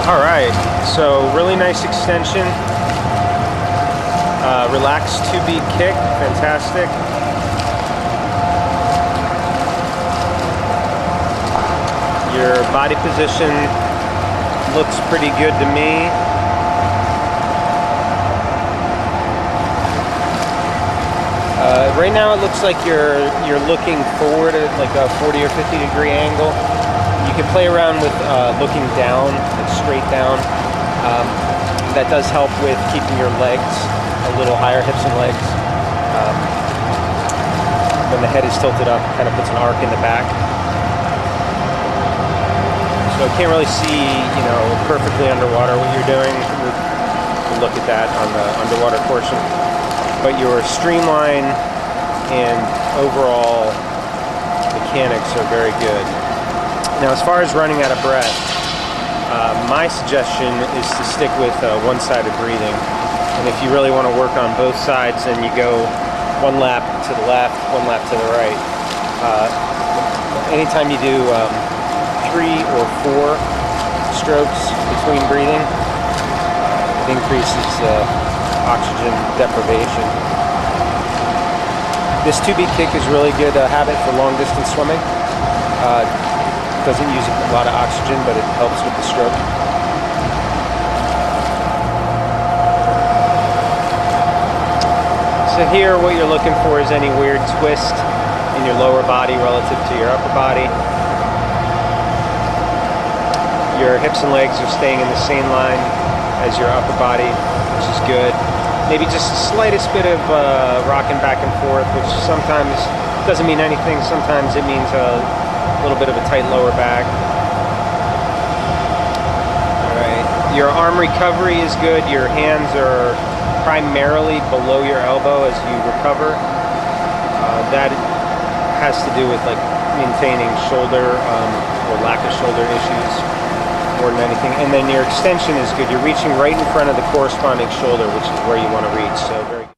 All right, so really nice extension. Relaxed 2-beat kick, fantastic. Your body position looks pretty good to me. Right now it looks like you're looking forward at like a 40 or 50 degree angle. You can play around with looking down, like straight down. That does help with keeping your legs a little higher, hips and legs. When the head is tilted up, it kind of puts an arc in the back. So I can't really see, perfectly underwater what you're doing. We'll look at that on the underwater portion. But your streamline and overall mechanics are very good. Now, as far as running out of breath, my suggestion is to stick with one-sided breathing. And if you really want to work on both sides, then you go one lap to the left, one lap to the right. Anytime you do 3 or 4 strokes between breathing, it increases oxygen deprivation. This 2-beat kick is really good habit for long distance swimming. Doesn't use a lot of oxygen, but it helps with the stroke. So here what you're looking for is any weird twist in your lower body relative to your upper body. Your hips and legs are staying in the same line as your upper body, which is good. Maybe just the slightest bit of rocking back and forth, which sometimes doesn't mean anything. Sometimes it means a little bit of a tight lower back. All right, your arm recovery is good. Your hands are primarily below your elbow as you recover. That has to do with like maintaining shoulder or lack of shoulder issues more than anything. And then your extension is good. You're reaching right in front of the corresponding shoulder, which is where you want to reach. So very good.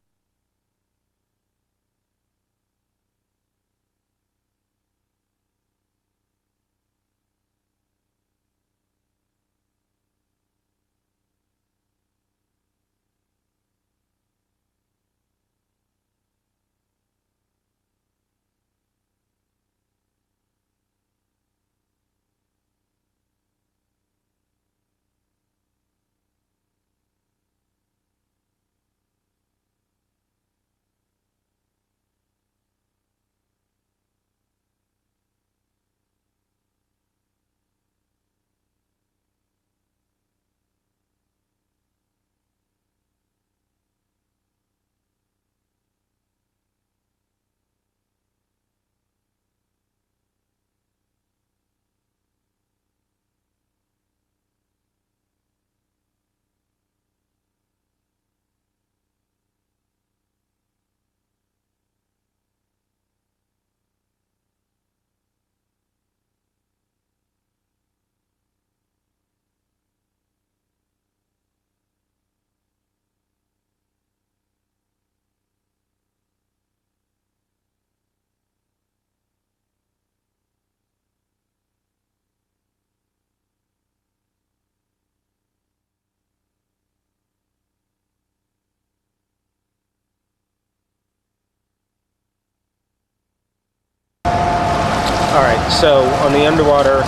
All right, so on the underwater,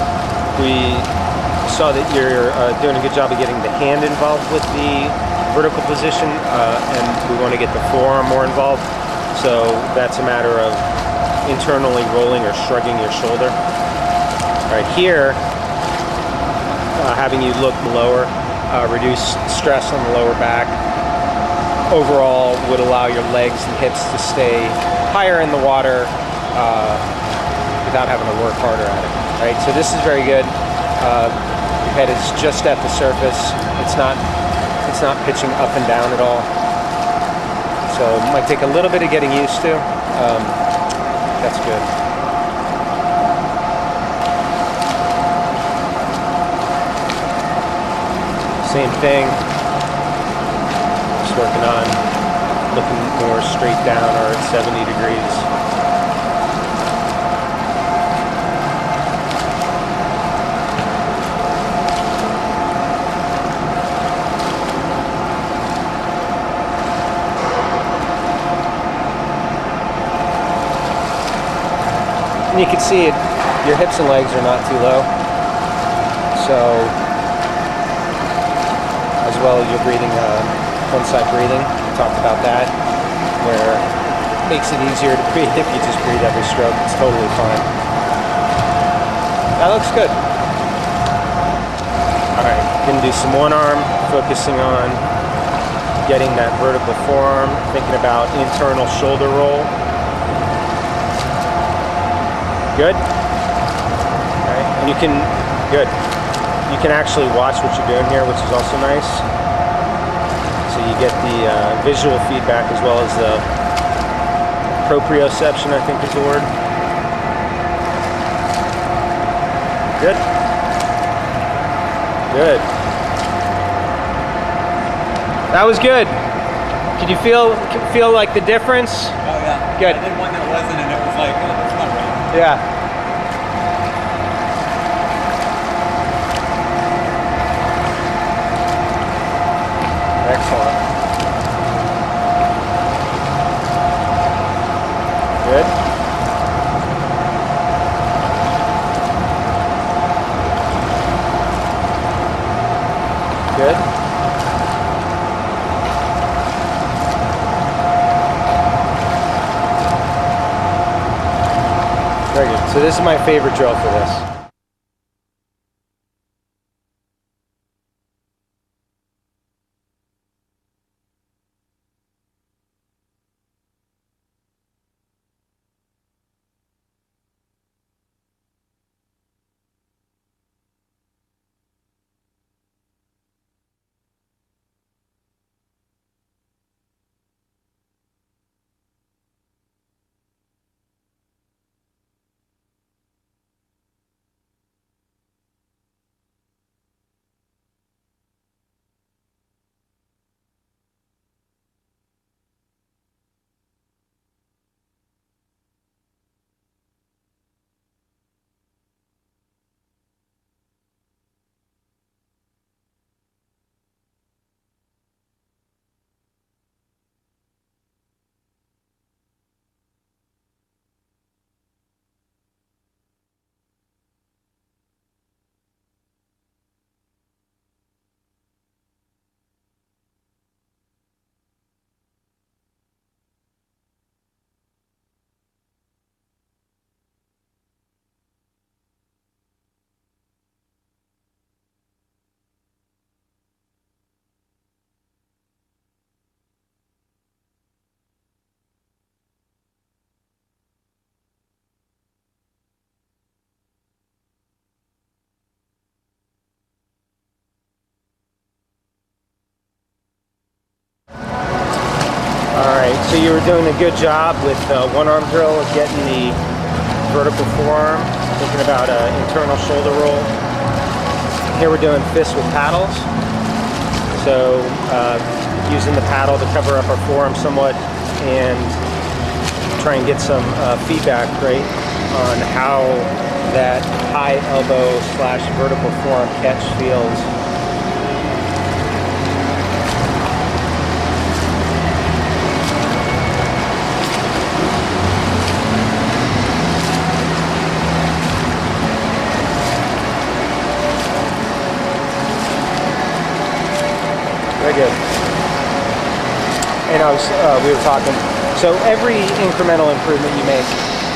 we saw that you're doing a good job of getting the hand involved with the vertical position, and we want to get the forearm more involved. So that's a matter of internally rolling or shrugging your shoulder. All right, here, having you look lower, reduce stress on the lower back, overall would allow your legs and hips to stay higher in the water, without having to work harder at it, right? So this is very good. Your head is just at the surface. It's not pitching up and down at all. So it might take a little bit of getting used to. That's good. Same thing. Just working on looking more straight down or at 70 degrees. And you can see it, your hips and legs are not too low. So, as well as your breathing, one-side breathing, we talked about that, where it makes it easier to breathe if you just breathe every stroke. It's totally fine. That looks good. Alright, gonna do some one arm, focusing on getting that vertical forearm, thinking about internal shoulder roll. Good. Alright, and you can, good. You can actually watch what you're doing here, which is also nice. So you get the visual feedback as well as the proprioception, I think is the word. Good. Good. That was good. Can you feel like the difference? Oh yeah. Good. I did one that wasn't, and it was like, oh, that's not right. Yeah. Excellent. Good. Good. Very good. So this is my favorite drill for this. Alright, so you were doing a good job with one arm drill of getting the vertical forearm, thinking about an internal shoulder roll. Here we're doing fists with paddles. So using the paddle to cover up our forearm somewhat and try and get some feedback, right, on how that high elbow / vertical forearm catch feels. Very good. And we were talking, so every incremental improvement you make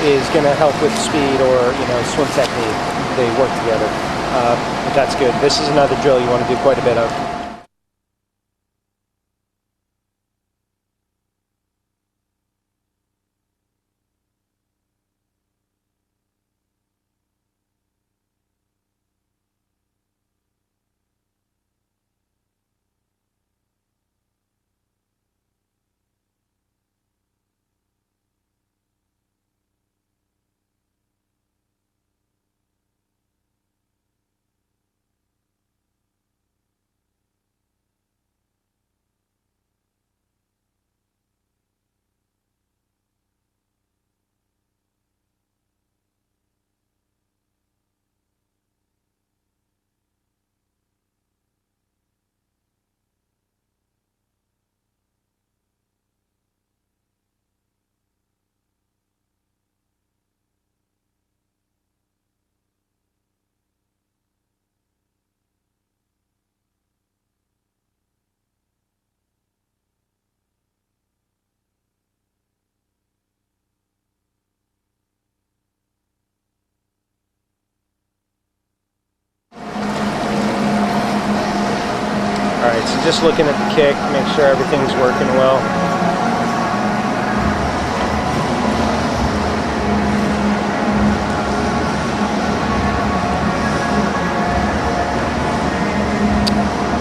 is going to help with speed or, swim technique. They work together. But that's good. This is another drill you want to do quite a bit of. Just looking at the kick, make sure everything's working well.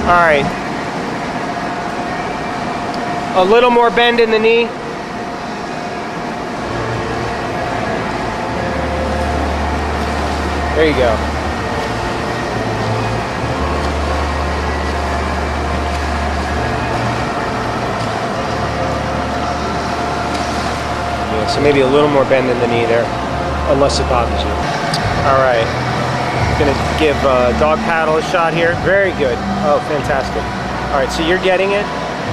All right. A little more bend in the knee. There you go. Yeah, so maybe a little more bend in the knee there, unless it bothers you. All right, gonna give dog paddle a shot here. Very good. Oh, fantastic. All right, so you're getting it.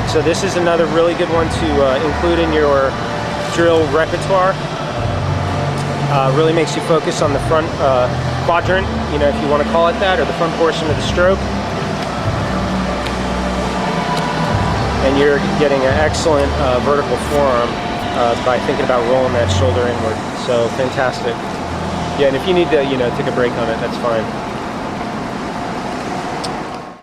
So this is another really good one to include in your drill repertoire. Really makes you focus on the front quadrant, you know, if you want to call it that, or the front portion of the stroke. And you're getting an excellent vertical forearm by thinking about rolling that shoulder inward. So fantastic. Yeah, and if you need to, you know, take a break on it, that's fine.